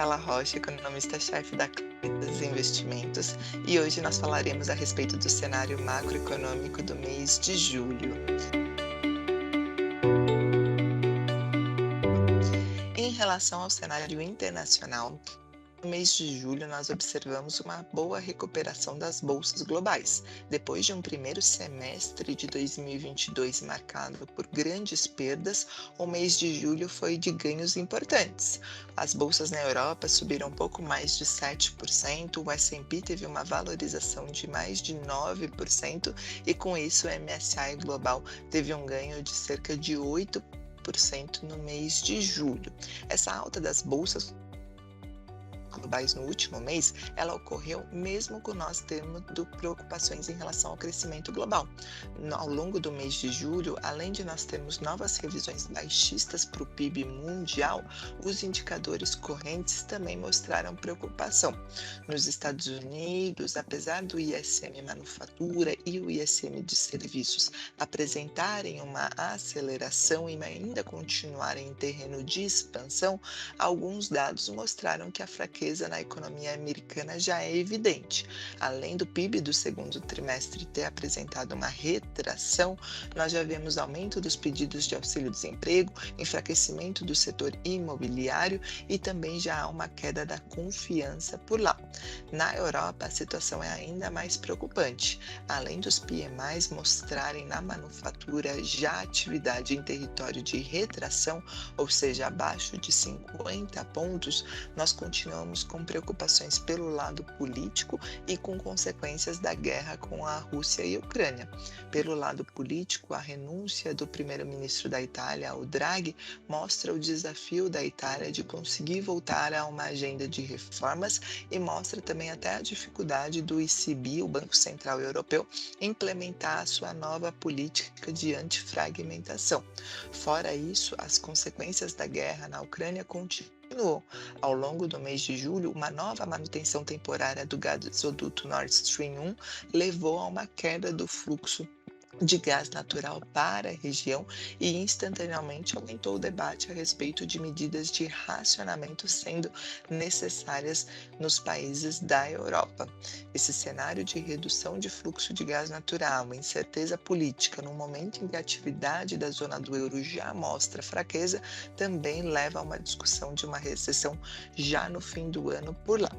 Marcela Rocha, economista-chefe da Claritas Investimentos, e hoje nós falaremos a respeito do cenário macroeconômico do mês de julho. Em relação ao cenário internacional, no mês de julho, nós observamos uma boa recuperação das bolsas globais. Depois de um primeiro semestre de 2022 marcado por grandes perdas, o mês de julho foi de ganhos importantes. As bolsas na Europa subiram um pouco mais de 7%, o S&P teve uma valorização de mais de 9% e com isso o MSCI Global teve um ganho de cerca de 8% no mês de julho. Essa alta das bolsas globais no último mês, ela ocorreu mesmo com nós tendo preocupações em relação ao crescimento global. Ao longo do mês de julho, além de nós termos novas revisões baixistas para o PIB mundial, os indicadores correntes também mostraram preocupação. Nos Estados Unidos, apesar do ISM manufatura e o ISM de serviços apresentarem uma aceleração e ainda continuarem em terreno de expansão, alguns dados mostraram que a fraqueza na economia americana já é evidente. Além do PIB do segundo trimestre ter apresentado uma retração, nós já vemos aumento dos pedidos de auxílio-desemprego, enfraquecimento do setor imobiliário e também já há uma queda da confiança por lá. Na Europa, a situação é ainda mais preocupante. Além dos PMIs mostrarem na manufatura já atividade em território de retração, ou seja, abaixo de 50 pontos, nós continuamos com preocupações pelo lado político e com consequências da guerra com a Rússia e a Ucrânia. Pelo lado político, a renúncia do primeiro-ministro da Itália, o Draghi, mostra o desafio da Itália de conseguir voltar a uma agenda de reformas e mostra também até a dificuldade do ECB, o Banco Central Europeu, implementar a sua nova política de antifragmentação. Fora isso, as consequências da guerra na Ucrânia continuam. Ao longo do mês de julho, uma nova manutenção temporária do gasoduto Nord Stream 1 levou a uma queda do fluxo de gás natural para a região e instantaneamente aumentou o debate a respeito de medidas de racionamento sendo necessárias nos países da Europa. Esse cenário de redução de fluxo de gás natural, incerteza política, no momento em que a atividade da zona do euro já mostra fraqueza, também leva a uma discussão de uma recessão já no fim do ano por lá.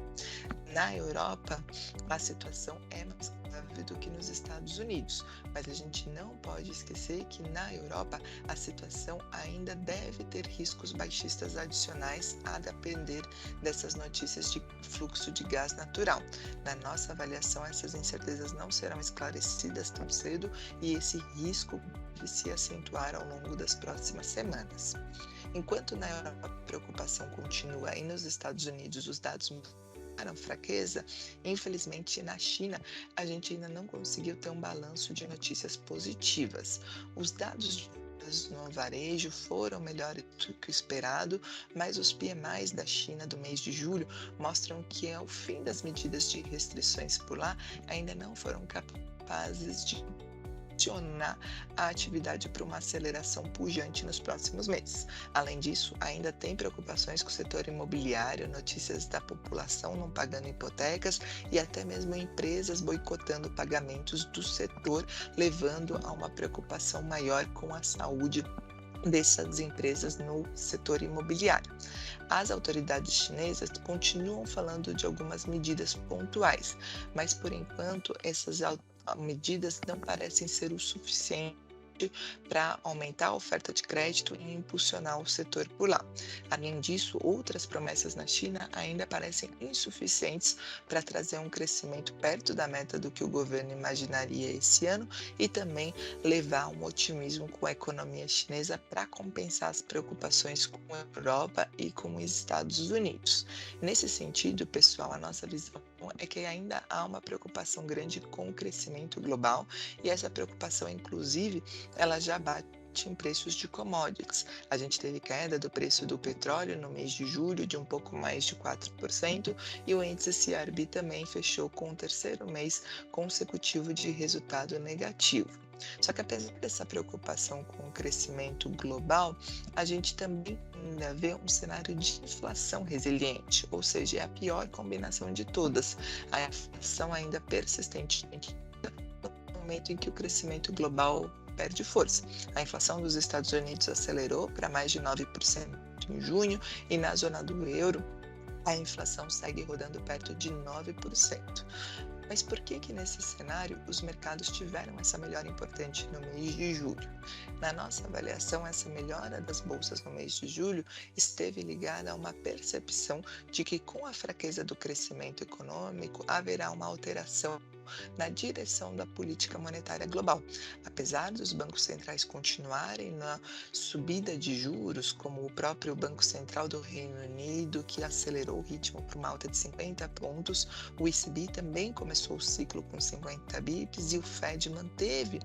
Na Europa, a situação é mais grave do que nos Estados Unidos, mas a gente não pode esquecer que na Europa a situação ainda deve ter riscos baixistas adicionais a depender dessas notícias de fluxo de gás natural. Na nossa avaliação, essas incertezas não serão esclarecidas tão cedo e esse risco deve se acentuar ao longo das próximas semanas. Enquanto na Europa a preocupação continua e nos Estados Unidos os dados fraqueza, infelizmente na China a gente ainda não conseguiu ter um balanço de notícias positivas. Os dados no varejo foram melhores do que o esperado, mas os PMIs da China do mês de julho mostram que ao fim das medidas de restrições por lá ainda não foram capazes de direcionar a atividade para uma aceleração pujante nos próximos meses. Além disso, ainda tem preocupações com o setor imobiliário, notícias da população não pagando hipotecas e até mesmo empresas boicotando pagamentos do setor, levando a uma preocupação maior com a saúde dessas empresas no setor imobiliário. As autoridades chinesas continuam falando de algumas medidas pontuais, mas por enquanto essas medidas não parecem ser o suficiente para aumentar a oferta de crédito e impulsionar o setor por lá. Além disso, outras promessas na China ainda parecem insuficientes para trazer um crescimento perto da meta do que o governo imaginaria esse ano e também levar um otimismo com a economia chinesa para compensar as preocupações com a Europa e com os Estados Unidos. Nesse sentido, pessoal, a nossa visão é que ainda há uma preocupação grande com o crescimento global e essa preocupação, inclusive, ela já bate forte em preços de commodities. A gente teve queda do preço do petróleo no mês de julho de um pouco mais de 4% e o índice CRB também fechou com o terceiro mês consecutivo de resultado negativo. Só que apesar dessa preocupação com o crescimento global, a gente também ainda vê um cenário de inflação resiliente, ou seja, é a pior combinação de todas. A inflação ainda persistente no momento em que o crescimento global perde força. A inflação dos Estados Unidos acelerou para mais de 9% em junho e na zona do euro a inflação segue rodando perto de 9%. Mas por que que nesse cenário os mercados tiveram essa melhora importante no mês de julho? Na nossa avaliação, essa melhora das bolsas no mês de julho esteve ligada a uma percepção de que com a fraqueza do crescimento econômico haverá uma alteração na direção da política monetária global. Apesar dos bancos centrais continuarem na subida de juros, como o próprio Banco Central do Reino Unido, que acelerou o ritmo para uma alta de 50 pontos, o ECB também começou o ciclo com 50 bips e o Fed manteve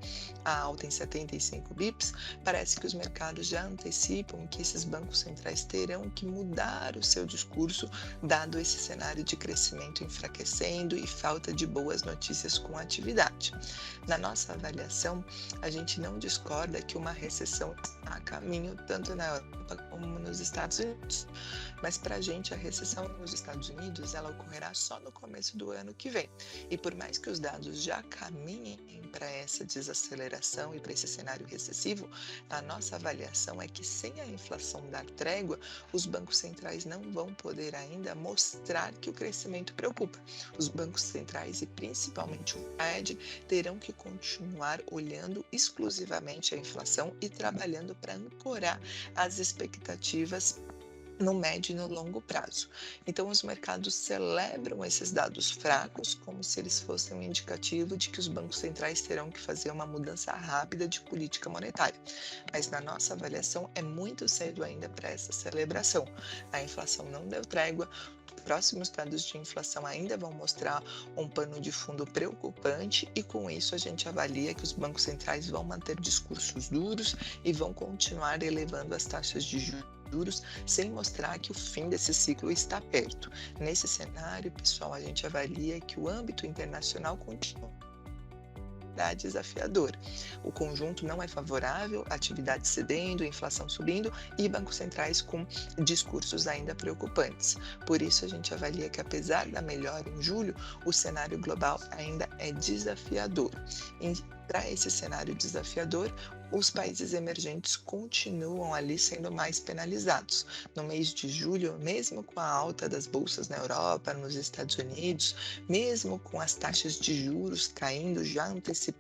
a alta em 75 bips, parece que os mercados já antecipam que esses bancos centrais terão que mudar o seu discurso, dado esse cenário de crescimento enfraquecendo e falta de boas notícias com a atividade. Na nossa avaliação, a gente não discorda que uma recessão está a caminho tanto na Europa como nos Estados Unidos. Mas para a gente, a recessão nos Estados Unidos ela ocorrerá só no começo do ano que vem. E por mais que os dados já caminhem para essa desaceleração e para esse cenário recessivo, a nossa avaliação é que sem a inflação dar trégua, os bancos centrais não vão poder ainda mostrar que o crescimento preocupa. Os bancos centrais e principalmente o Fed terão que continuar olhando exclusivamente a inflação e trabalhando para ancorar as expectativas no médio e no longo prazo. Então, os mercados celebram esses dados fracos como se eles fossem um indicativo de que os bancos centrais terão que fazer uma mudança rápida de política monetária. Mas, na nossa avaliação, é muito cedo ainda para essa celebração. A inflação não deu trégua. Os próximos dados de inflação ainda vão mostrar um pano de fundo preocupante e com isso a gente avalia que os bancos centrais vão manter discursos duros e vão continuar elevando as taxas de juros sem mostrar que o fim desse ciclo está perto. Nesse cenário, pessoal, a gente avalia que o âmbito internacional continua desafiador. O conjunto não é favorável, atividade cedendo, inflação subindo e bancos centrais com discursos ainda preocupantes. Por isso, a gente avalia que, apesar da melhora em julho, o cenário global ainda é desafiador. Para esse cenário desafiador, os países emergentes continuam ali sendo mais penalizados. No mês de julho, mesmo com a alta das bolsas na Europa, nos Estados Unidos, mesmo com as taxas de juros caindo, já antecipando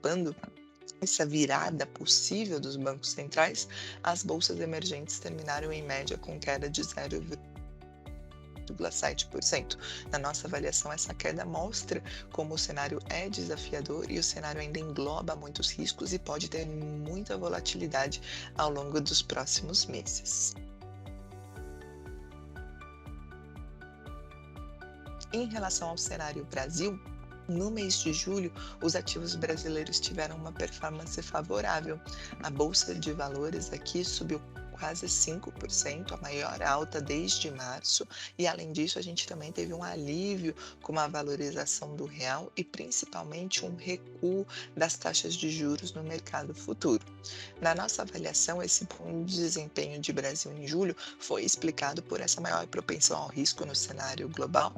essa virada possível dos bancos centrais, as bolsas emergentes terminaram em média com queda de 0,7%. Na nossa avaliação, essa queda mostra como o cenário é desafiador e o cenário ainda engloba muitos riscos e pode ter muita volatilidade ao longo dos próximos meses. Em relação ao cenário Brasil, no mês de julho, os ativos brasileiros tiveram uma performance favorável. A Bolsa de Valores aqui subiu quase 5%, a maior alta desde março, e além disso a gente também teve um alívio com a valorização do real e principalmente um recuo das taxas de juros no mercado futuro. Na nossa avaliação, esse bom desempenho de Brasil em julho foi explicado por essa maior propensão ao risco no cenário global,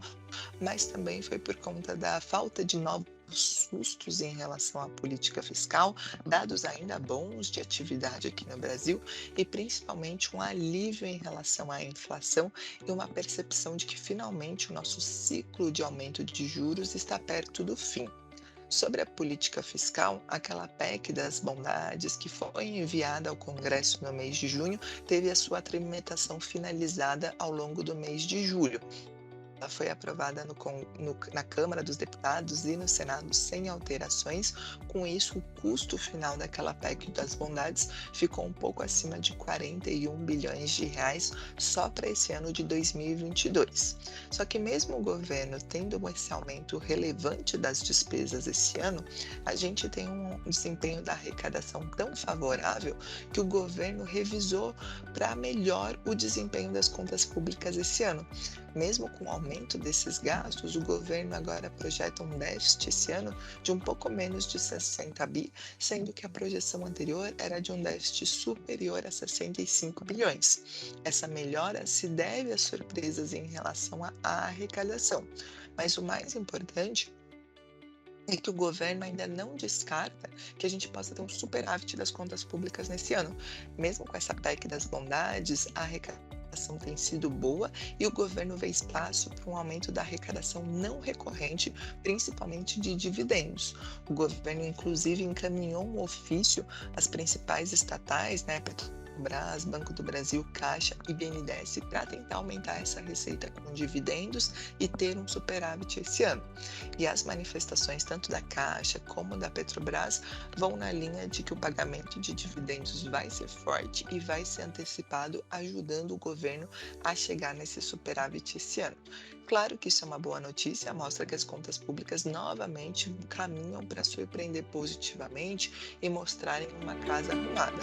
mas também foi por conta da falta de novos sustos em relação à política fiscal, dados ainda bons de atividade aqui no Brasil e principalmente um alívio em relação à inflação e uma percepção de que finalmente o nosso ciclo de aumento de juros está perto do fim. Sobre a política fiscal, aquela PEC das bondades que foi enviada ao Congresso no mês de junho teve a sua tramitação finalizada ao longo do mês de julho. ela foi aprovada na Câmara dos Deputados e no Senado sem alterações. Com isso, o custo final daquela PEC das bondades ficou um pouco acima de 41 bilhões de reais só para esse ano de 2022. Só que mesmo o governo tendo esse aumento relevante das despesas esse ano, a gente tem um desempenho da arrecadação tão favorável que o governo revisou para melhor o desempenho das contas públicas esse ano. Mesmo com o aumento desses gastos, o governo agora projeta um déficit esse ano de um pouco menos de 60 bi, sendo que a projeção anterior era de um déficit superior a 65 bilhões. Essa melhora se deve a surpresas em relação à arrecadação, mas o mais importante é que o governo ainda não descarta que a gente possa ter um superávit das contas públicas nesse ano. Mesmo com essa PEC das bondades, a arrecadação tem sido boa e o governo vê espaço para um aumento da arrecadação não recorrente, principalmente de dividendos. O governo, inclusive, encaminhou um ofício às principais estatais, né, Petrobras, Banco do Brasil, Caixa e BNDES, para tentar aumentar essa receita com dividendos e ter um superávit esse ano. E as manifestações tanto da Caixa como da Petrobras vão na linha de que o pagamento de dividendos vai ser forte e vai ser antecipado, ajudando o governo a chegar nesse superávit esse ano. Claro que isso é uma boa notícia, mostra que as contas públicas novamente caminham para surpreender positivamente e mostrarem uma casa arrumada.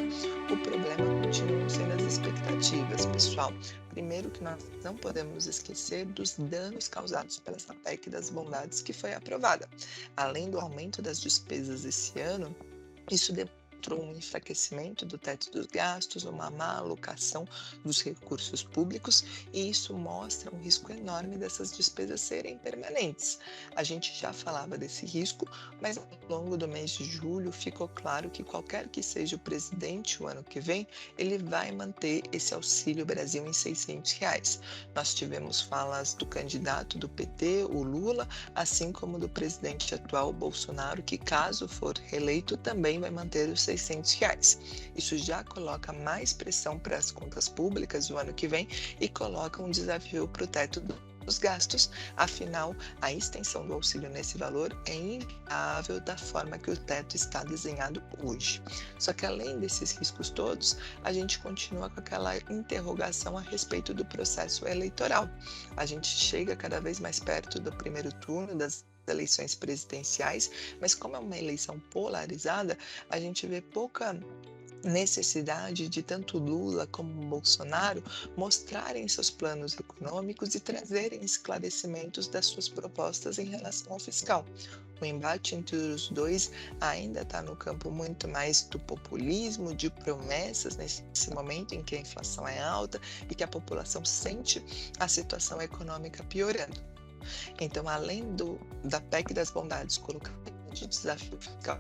O problema continuam sendo as expectativas, pessoal. Primeiro que nós não podemos esquecer dos danos causados pela essa PEC das bondades que foi aprovada. Além do aumento das despesas esse ano, isso demonstrou um enfraquecimento do teto dos gastos, uma má alocação dos recursos públicos, e isso mostra um risco enorme dessas despesas serem permanentes. A gente já falava desse risco, mas ao longo do mês de julho ficou claro que qualquer que seja o presidente o ano que vem, ele vai manter esse Auxílio Brasil em R$ 600. Nós tivemos falas do candidato do PT, o Lula, assim como do presidente atual, Bolsonaro, que caso for reeleito também vai manter os R$ 600. Isso já coloca mais pressão para as contas públicas no ano que vem e coloca um desafio para o teto dos gastos. Afinal, a extensão do auxílio nesse valor é inviável da forma que o teto está desenhado hoje. Só que além desses riscos todos, a gente continua com aquela interrogação a respeito do processo eleitoral. A gente chega cada vez mais perto do primeiro turno das eleições presidenciais, mas como é uma eleição polarizada, a gente vê pouca necessidade de tanto Lula como Bolsonaro mostrarem seus planos econômicos e trazerem esclarecimentos das suas propostas em relação ao fiscal. O embate entre os dois ainda está no campo muito mais do populismo, de promessas, nesse momento em que a inflação é alta e que a população sente a situação econômica piorando. Então, além da PEC das bondades colocar de desafio fiscal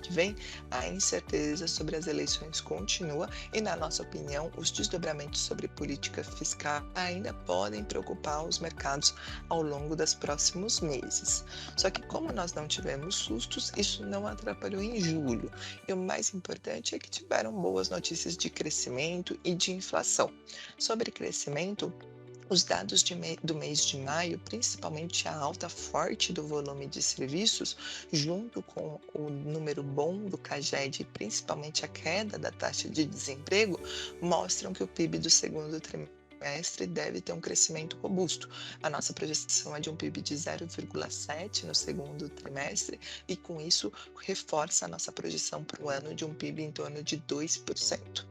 que vem, a incerteza sobre as eleições continua e, na nossa opinião, os desdobramentos sobre política fiscal ainda podem preocupar os mercados ao longo dos próximos meses. Só que como nós não tivemos sustos, isso não atrapalhou em julho. E o mais importante é que tiveram boas notícias de crescimento e de inflação. Sobre crescimento, os dados do mês de maio, principalmente a alta forte do volume de serviços, junto com o número bom do CAGED e principalmente a queda da taxa de desemprego, mostram que o PIB do segundo trimestre deve ter um crescimento robusto. A nossa projeção é de um PIB de 0,7 no segundo trimestre e, com isso, reforça a nossa projeção para o ano de um PIB em torno de 2%.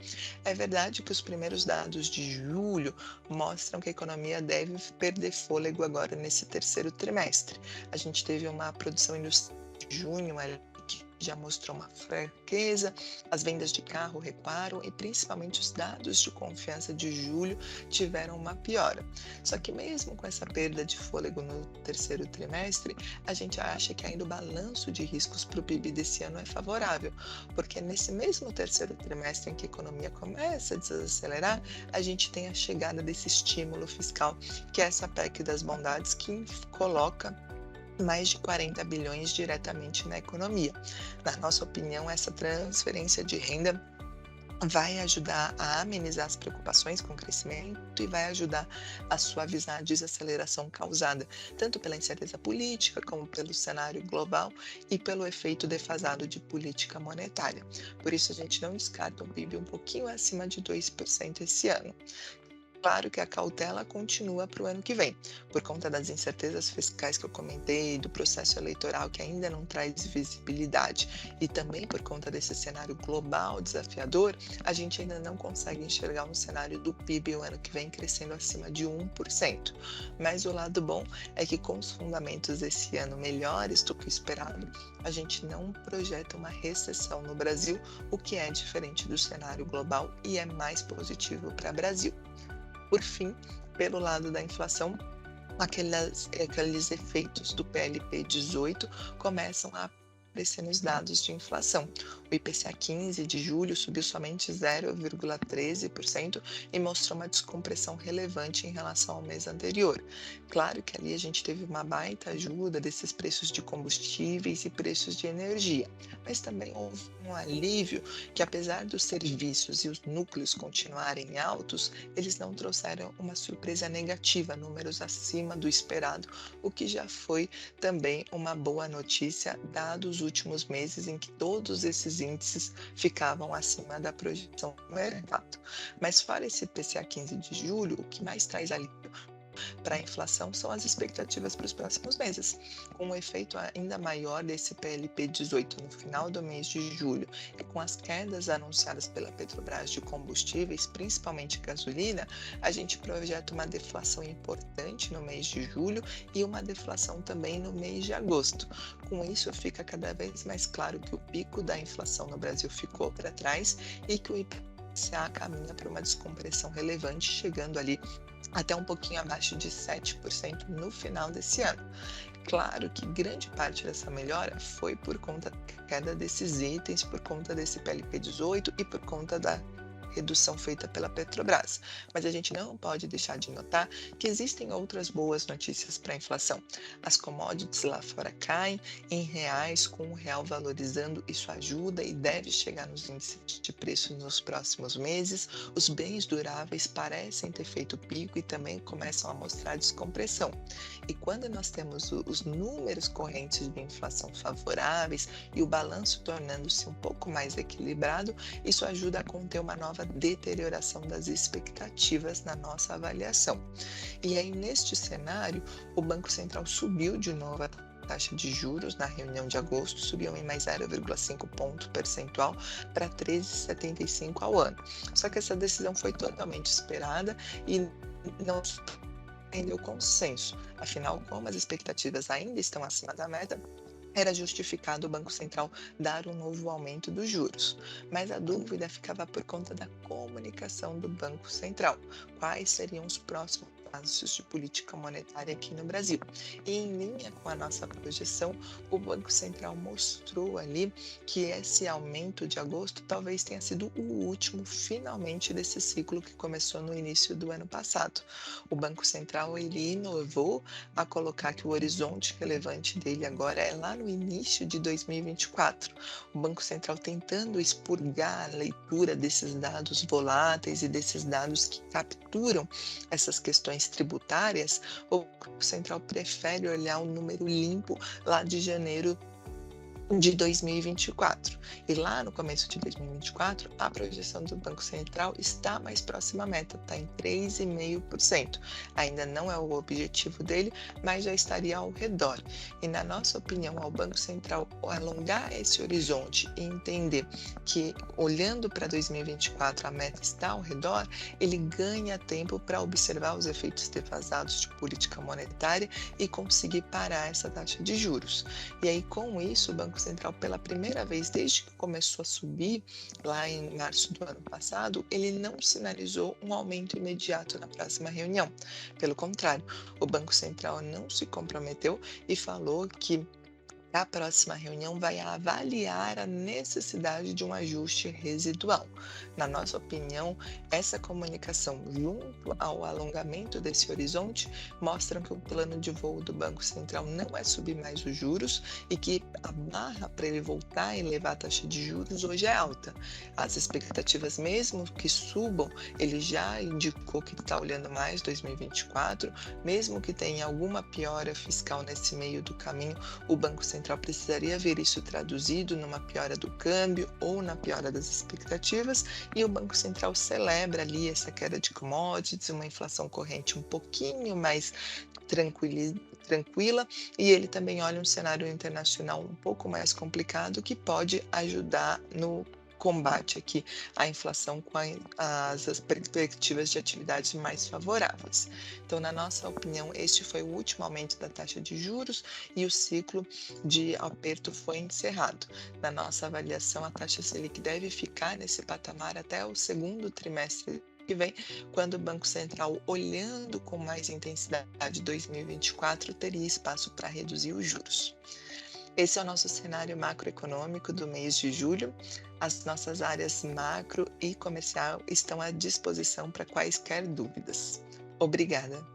É verdade que os primeiros dados de julho mostram que a economia deve perder fôlego agora nesse terceiro trimestre. A gente teve uma produção industrial de junho que já mostrou uma fraqueza, as vendas de carro recuaram e principalmente os dados de confiança de julho tiveram uma piora. Só que mesmo com essa perda de fôlego no terceiro trimestre, a gente acha que ainda o balanço de riscos para o PIB desse ano é favorável, porque nesse mesmo terceiro trimestre em que a economia começa a desacelerar, a gente tem a chegada desse estímulo fiscal, que é essa PEC das bondades que coloca mais de 40 bilhões diretamente na economia. Na nossa opinião, essa transferência de renda vai ajudar a amenizar as preocupações com o crescimento e vai ajudar a suavizar a desaceleração causada tanto pela incerteza política, como pelo cenário global e pelo efeito defasado de política monetária. Por isso, a gente não descarta um PIB um pouquinho acima de 2% esse ano. Claro que a cautela continua para o ano que vem, por conta das incertezas fiscais que eu comentei, do processo eleitoral que ainda não traz visibilidade, e também por conta desse cenário global desafiador, a gente ainda não consegue enxergar um cenário do PIB o ano que vem crescendo acima de 1%. Mas o lado bom é que, com os fundamentos desse ano melhores do que o esperado, a gente não projeta uma recessão no Brasil, o que é diferente do cenário global e é mais positivo para o Brasil. Por fim, pelo lado da inflação, aqueles efeitos do PLP 18 começam a aparecer nos dados de inflação. O IPCA 15 de julho subiu somente 0,13% e mostrou uma descompressão relevante em relação ao mês anterior. Claro que ali a gente teve uma baita ajuda desses preços de combustíveis e preços de energia, mas também houve um alívio que, apesar dos serviços e os núcleos continuarem altos, eles não trouxeram uma surpresa negativa, números acima do esperado, o que já foi também uma boa notícia, dados os últimos meses em que todos esses índices ficavam acima da projeção do mercado. Mas fora esse IPCA 15 de julho, o que mais traz alívio para a inflação são as expectativas para os próximos meses. Com um efeito ainda maior desse PLP 18 no final do mês de julho e com as quedas anunciadas pela Petrobras de combustíveis, principalmente gasolina, a gente projeta uma deflação importante no mês de julho e uma deflação também no mês de agosto. Com isso, fica cada vez mais claro que o pico da inflação no Brasil ficou para trás e que o IPCA caminha para uma descompressão relevante, chegando ali até um pouquinho abaixo de 7% no final desse ano. Claro que grande parte dessa melhora foi por conta da queda desses itens, por conta desse PLP 18 e por conta da redução feita pela Petrobras. Mas a gente não pode deixar de notar que existem outras boas notícias para a inflação. As commodities lá fora caem em reais, com o real valorizando, isso ajuda e deve chegar nos índices de preço nos próximos meses. Os bens duráveis parecem ter feito pico e também começam a mostrar descompressão. E quando nós temos os números correntes de inflação favoráveis e o balanço tornando-se um pouco mais equilibrado, isso ajuda a conter uma nova deterioração das expectativas na nossa avaliação. E aí, neste cenário, o Banco Central subiu de novo a taxa de juros na reunião de agosto, subiu em mais 0,5 ponto percentual para 13,75 ao ano. Só que essa decisão foi totalmente esperada e não surpreendeu consenso. Afinal, como as expectativas ainda estão acima da meta, era justificado o Banco Central dar um novo aumento dos juros, mas a dúvida ficava por conta da comunicação do Banco Central. Quais seriam os próximos passos de política monetária aqui no Brasil? E em linha com a nossa projeção, o Banco Central mostrou ali que esse aumento de agosto talvez tenha sido o último, finalmente, desse ciclo que começou no início do ano passado. O Banco Central ele inovou a colocar que o horizonte relevante dele agora é lá no início de 2024. O Banco Central tentando expurgar a leitura desses dados voláteis e desses dados que capturam essas questões tributárias, o Banco Central prefere olhar o número limpo lá de janeiro de 2024. E lá no começo de 2024, a projeção do Banco Central está mais próxima à meta, está em 3,5%. Ainda não é o objetivo dele, mas já estaria ao redor. E na nossa opinião, ao Banco Central alongar esse horizonte e entender que, olhando para 2024, a meta está ao redor, ele ganha tempo para observar os efeitos defasados de política monetária e conseguir parar essa taxa de juros. E aí, com isso, o Banco Central, pela primeira vez desde que começou a subir, lá em março do ano passado, ele não sinalizou um aumento imediato na próxima reunião. Pelo contrário, o Banco Central não se comprometeu e falou que A próxima reunião vai avaliar a necessidade de um ajuste residual. Na nossa opinião, essa comunicação, junto ao alongamento desse horizonte, mostram que o plano de voo do Banco Central não é subir mais os juros e que a barra para ele voltar a elevar a taxa de juros hoje é alta. As expectativas, mesmo que subam, ele já indicou que está olhando mais 2024, mesmo que tenha alguma piora fiscal nesse meio do caminho, o Banco Central precisaria ver isso traduzido numa piora do câmbio ou na piora das expectativas, e o Banco Central celebra ali essa queda de commodities, uma inflação corrente um pouquinho mais tranquila, e ele também olha um cenário internacional um pouco mais complicado que pode ajudar no combate aqui à inflação com as perspectivas de atividades mais favoráveis. Então, na nossa opinião, este foi o último aumento da taxa de juros e o ciclo de aperto foi encerrado. Na nossa avaliação, a taxa Selic deve ficar nesse patamar até o segundo trimestre que vem, quando o Banco Central, olhando com mais intensidade 2024, teria espaço para reduzir os juros. Esse é o nosso cenário macroeconômico do mês de julho. As nossas áreas macro e comercial estão à disposição para quaisquer dúvidas. Obrigada.